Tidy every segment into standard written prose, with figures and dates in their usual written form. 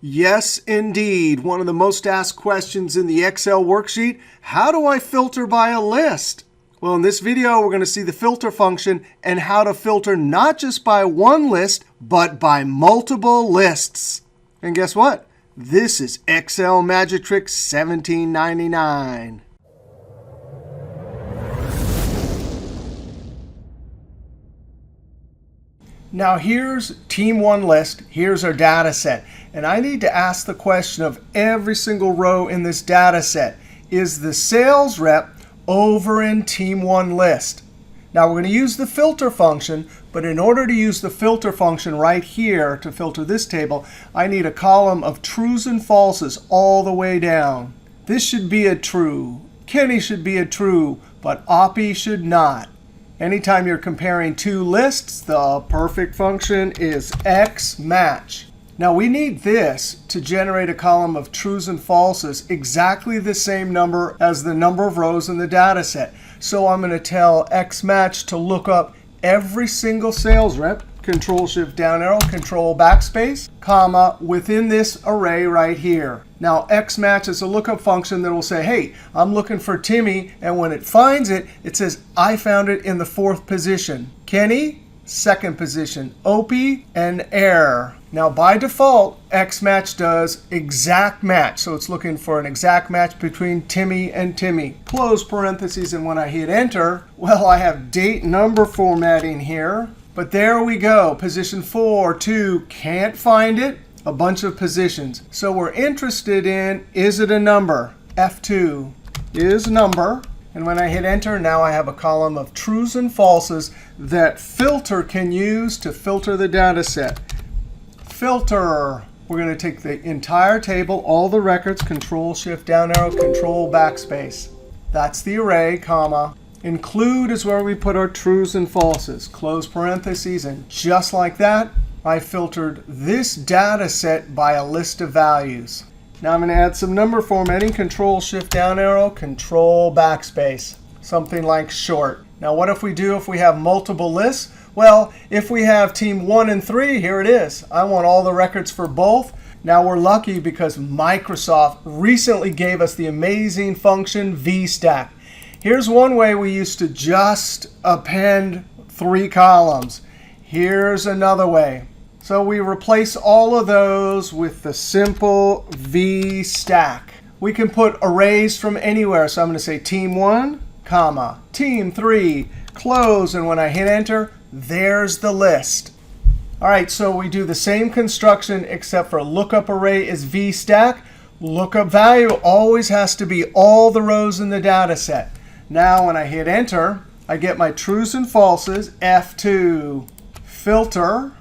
Yes, indeed. One of the most asked questions in the Excel worksheet, how do I filter by a list? Well, in this video, we're going to see the filter function and how to filter not just by one list, but by multiple lists. And guess what? This is Excel Magic Trick 1799. Now here's Team 1 list. Here's our data set. And I need to ask the question of every single row in this data set. Is the sales rep over in Team 1 list? Now we're going to use the filter function, but in order to use the filter function right here to filter this table, I need a column of trues and falses all the way down. This should be a true. Kenny should be a true, but Oppie should not. Anytime you're comparing two lists, the perfect function is XMATCH. Now we need this to generate a column of trues and falses exactly the same number as the number of rows in the data set. So I'm going to tell XMATCH to look up every single sales rep, Control-Shift down arrow, Control backspace, comma, within this array right here. Now XMATCH is a lookup function that will say, hey, I'm looking for Timmy. And when it finds it, it says, I found it in the 4th position. Kenny, 2nd position. Opie, an error. Now by default, XMATCH does exact match. So it's looking for an exact match between Timmy and Timmy. Close parentheses. And when I hit Enter, well, I have date number formatting here. But there we go. Position 4, 2, can't find it. A bunch of positions. So we're interested in, is it a number? F2 is number. And when I hit Enter, now I have a column of trues and falses that filter can use to filter the data set. Filter. We're going to take the entire table, all the records, Control-Shift down arrow, Control backspace. That's the array, comma. Include is where we put our trues and falses. Close parentheses. And just like that, I filtered this data set by a list of values. Now I'm going to add some number formatting. Control-Shift down arrow, Control backspace. Something like short. Now what if we have multiple lists? Well, if we have Team 1 and 3, here it is. I want all the records for both. Now we're lucky because Microsoft recently gave us the amazing function VSTACK. Here's one way we used to just append 3 columns. Here's another way. So we replace all of those with the simple VSTACK. We can put arrays from anywhere. So I'm going to say Team 1, comma, Team 3, close. And when I hit Enter, there's the list. All right, so we do the same construction except for lookup array is VSTACK. Lookup value always has to be all the rows in the data set. Now when I hit Enter, I get my trues and falses, F2, filter.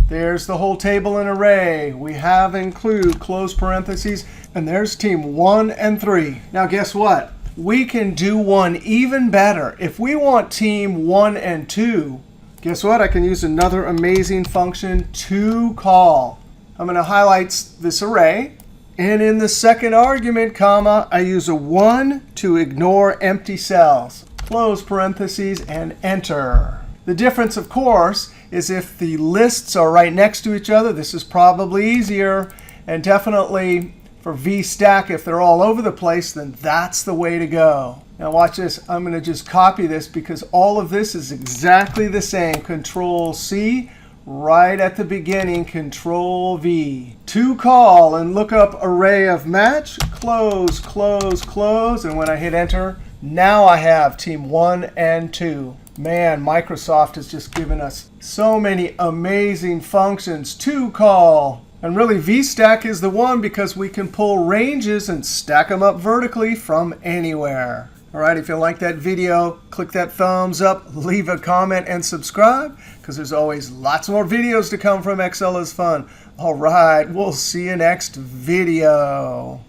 There's the whole table and array. We have include, close parentheses, and there's Team 1 and 3. Now guess what? We can do one even better. If we want Team 1 and 2, guess what? I can use another amazing function, TOCOL. I'm going to highlight this array. And in the second argument, comma, I use a 1 to ignore empty cells. Close parentheses and Enter. The difference, of course, is if the lists are right next to each other, this is probably easier. And definitely for VSTACK, if they're all over the place, then that's the way to go. Now watch this. I'm going to just copy this because all of this is exactly the same. Control-C. Right at the beginning, Control-V. TOCOL and look up array of match, close, close, close. And when I hit Enter, now I have Team 1 and 2. Man, Microsoft has just given us so many amazing functions. TOCOL. And really, VSTACK is the one because we can pull ranges and stack them up vertically from anywhere. All right, if you like that video, click that thumbs up, leave a comment, and subscribe, because there's always lots more videos to come from Excel is Fun. All right, we'll see you next video.